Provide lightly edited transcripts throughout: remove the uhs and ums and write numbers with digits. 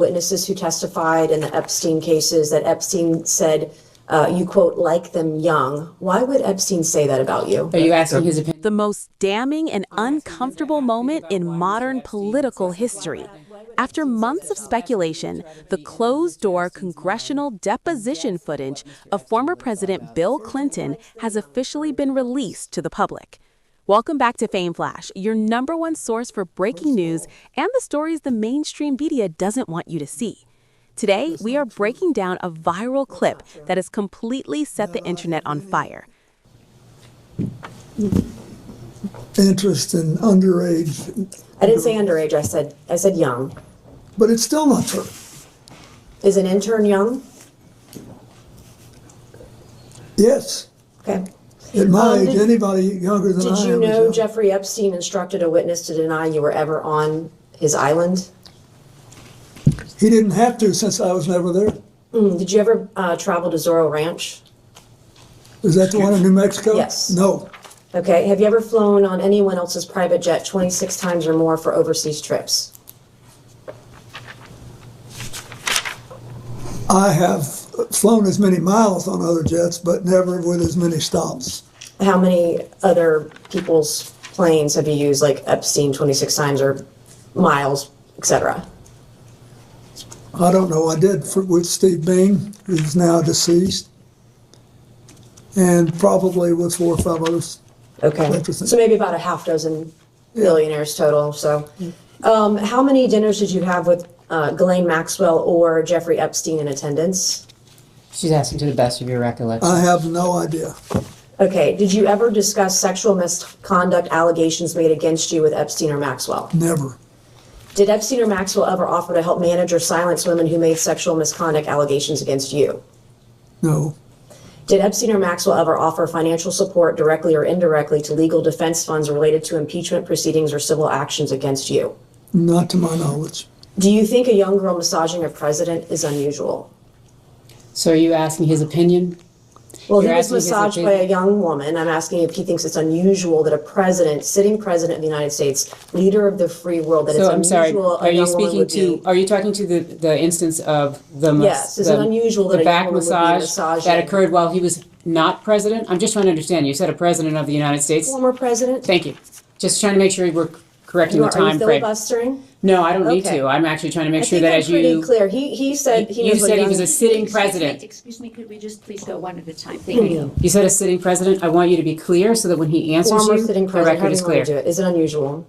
witnesses who testified in the Epstein cases that Epstein said, you quote, like them young. Why would Epstein say that about you? Are you asking his opinion? The most damning and uncomfortable moment in modern political history. After months of speculation, the closed-door congressional deposition footage of former President Bill Clinton has officially been released to the public. Welcome back to FameFlash, your #1 source for breaking news and the stories the mainstream media doesn't want you to see. Today, we are breaking down a viral clip that has completely set the internet on fire. Interest in underage. I didn't say underage, I said young. But it's still not true. Is an intern young? Yes. Okay. At my age, anybody younger than I am. Did you know Jeffrey Epstein instructed a witness to deny you were ever on his island? He didn't have to, since I was never there. Did you ever travel to Zorro Ranch? Is that the one in New Mexico? Yes. No. Okay. Have you ever flown on anyone else's private jet 26 times or more for overseas trips? I have flown as many miles on other jets, but never with as many stops. How many other people's planes have you used, like Epstein 26 times or miles, etc.? I don't know. I did with Steve Bean, who's now deceased, and probably with 4 or 5 others. Okay. So maybe about a half dozen billionaires total. So how many dinners did you have with Ghislaine Maxwell or Jeffrey Epstein in attendance? She's asking to the best of your recollection. I have no idea. Okay. Did you ever discuss sexual misconduct allegations made against you with Epstein or Maxwell? Never. Did Epstein or Maxwell ever offer to help manage or silence women who made sexual misconduct allegations against you? No. Did Epstein or Maxwell ever offer financial support directly or indirectly to legal defense funds related to impeachment proceedings or civil actions against you? Not to my knowledge. Do you think a young girl massaging a president is unusual? So are you asking his opinion? Well, he was massaged by a young woman. I'm asking if he thinks it's unusual that a president, sitting president of the United States, leader of the free world, that it's I'm sorry, unusual are you speaking to, are you talking to the instance of the Yes, is it unusual that the a back young woman would be massage massaging? that occurred while he was not president? I'm just trying to understand. You said a president of the United States. Former president? Thank you. Just trying to make sure we're correcting the Are you time frame. filibustering? No, I don't need Okay. to. I'm actually trying to make I sure think that I'm as pretty you clear. He said he you knows what said he young- was a sitting president. Excuse me, could we just please go one at a time? Thank you. You said a sitting president. I want you to be clear so that when he answers Former you, sitting the president. How record do is you want to do clear. it? Is it unusual?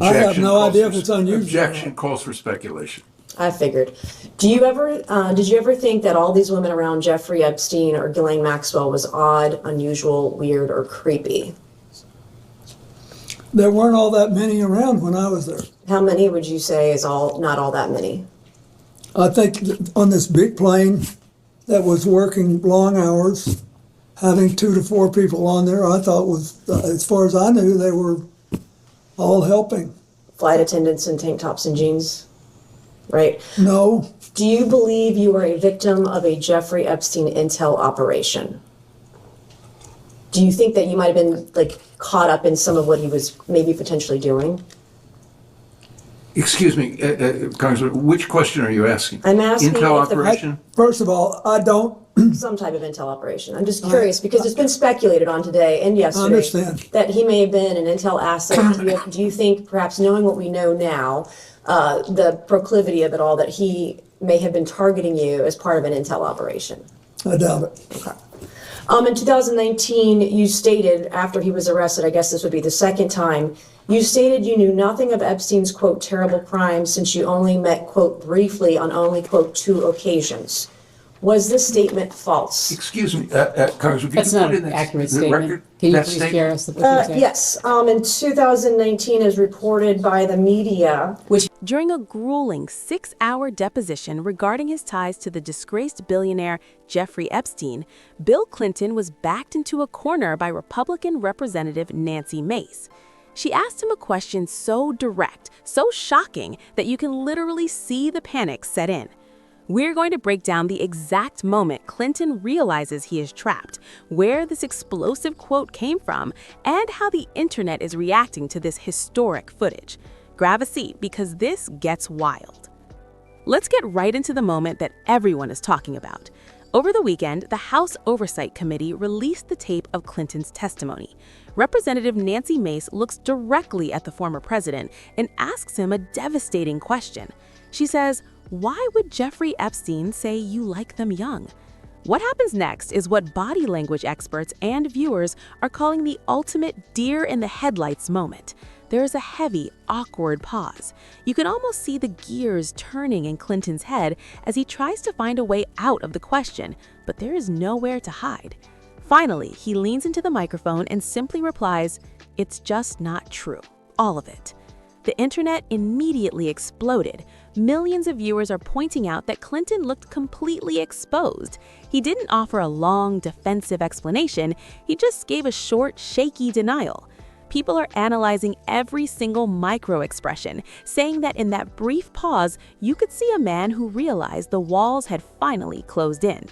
I have no idea if it's unusual. Objection calls for speculation. I figured. Did you ever think that all these women around Jeffrey Epstein or Ghislaine Maxwell was odd, unusual, weird, or creepy? There weren't all that many around when I was there. How many would you say is not all that many? I think on this big plane that was working long hours, having 2 to 4 people on there, I thought was, as far as I knew, they were all helping. Flight attendants in tank tops and jeans, right? No. Do you believe you were a victim of a Jeffrey Epstein intel operation? Do you think that you might have been caught up in some of what he was maybe potentially doing? Excuse me, Congressman, which question are you asking? I'm asking Intel if the- operation? First of all, I don't Some type of intel operation. I'm just curious because it's been speculated on today and yesterday understand. that he may have been an intel asset. Do you think, perhaps knowing what we know now, the proclivity of it all, that he may have been targeting you as part of an intel operation? I doubt it. Okay. In 2019, you stated, after he was arrested, I guess this would be the second time, you stated you knew nothing of Epstein's, quote, terrible crimes since you only met, quote, briefly on only, quote, 2 occasions. Was this statement false? Excuse me, Congressman, That's can you not put in an the accurate the statement. record Can you that please statement? share us what you said? Yes. In 2019, as reported by the media, During a grueling 6-hour deposition regarding his ties to the disgraced billionaire Jeffrey Epstein, Bill Clinton was backed into a corner by Republican Representative Nancy Mace. She asked him a question so direct, so shocking, that you can literally see the panic set in. We're going to break down the exact moment Clinton realizes he is trapped, where this explosive quote came from, and how the internet is reacting to this historic footage. Grab a seat because this gets wild. Let's get right into the moment that everyone is talking about. Over the weekend, the House Oversight Committee released the tape of Clinton's testimony. Representative Nancy Mace looks directly at the former president and asks him a devastating question. She says, "Why would Jeffery Epstein say you like them young?" What happens next is what body language experts and viewers are calling the ultimate deer-in-the-headlights moment. There is a heavy, awkward pause. You can almost see the gears turning in Clinton's head as he tries to find a way out of the question, but there is nowhere to hide. Finally, he leans into the microphone and simply replies, "It's just not true. All of it." The internet immediately exploded. Millions of viewers are pointing out that Clinton looked completely exposed. He didn't offer a long, defensive explanation. He just gave a short, shaky denial. People are analyzing every single micro-expression, saying that in that brief pause, you could see a man who realized the walls had finally closed in.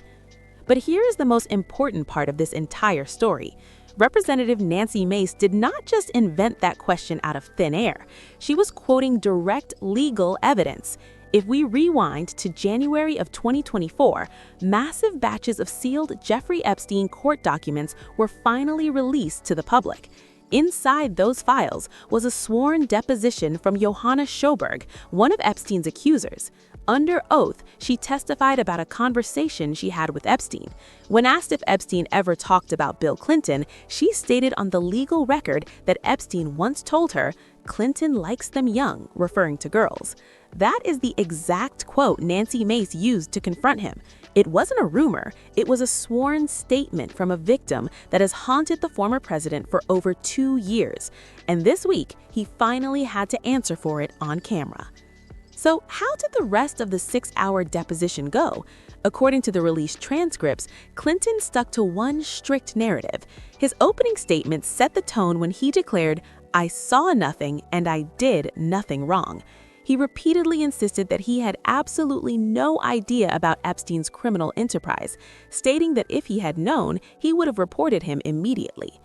But here is the most important part of this entire story. Representative Nancy Mace did not just invent that question out of thin air. She was quoting direct legal evidence. If we rewind to January of 2024, massive batches of sealed Jeffery Epstein court documents were finally released to the public. Inside those files was a sworn deposition from Johanna Sjoberg, one of Epstein's accusers. Under oath, she testified about a conversation she had with Epstein. When asked if Epstein ever talked about Bill Clinton, she stated on the legal record that Epstein once told her, "Clinton likes them young," referring to girls. That is the exact quote Nancy Mace used to confront him. It wasn't a rumor, it was a sworn statement from a victim that has haunted the former president for over 2 years. And this week, he finally had to answer for it on camera. So how did the rest of the 6-hour deposition go? According to the released transcripts, Clinton stuck to one strict narrative. His opening statement set the tone when he declared, "I saw nothing and I did nothing wrong." He repeatedly insisted that he had absolutely no idea about Epstein's criminal enterprise, stating that if he had known, he would have reported him immediately.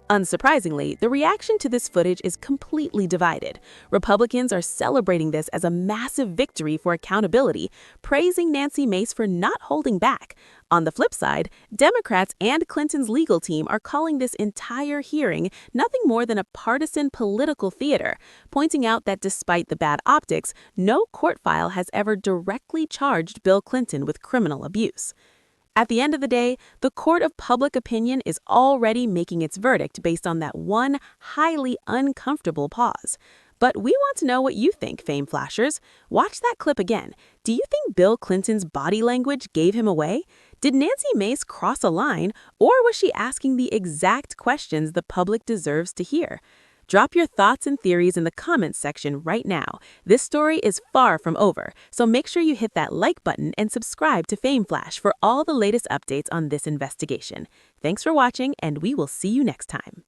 Unsurprisingly, the reaction to this footage is completely divided. Republicans are celebrating this as a massive victory for accountability, praising Nancy Mace for not holding back. On the flip side, Democrats and Clinton's legal team are calling this entire hearing nothing more than a partisan political theater, pointing out that despite the bad optics, no court file has ever directly charged Bill Clinton with criminal abuse. At the end of the day, the court of public opinion is already making its verdict based on that one highly uncomfortable pause. But we want to know what you think, Fame Flashers. Watch that clip again. Do you think Bill Clinton's body language gave him away? Did Nancy Mace cross a line, or was she asking the exact questions the public deserves to hear? Drop your thoughts and theories in the comments section right now. This story is far from over, so make sure you hit that like button and subscribe to FameFlash for all the latest updates on this investigation. Thanks for watching, and we will see you next time.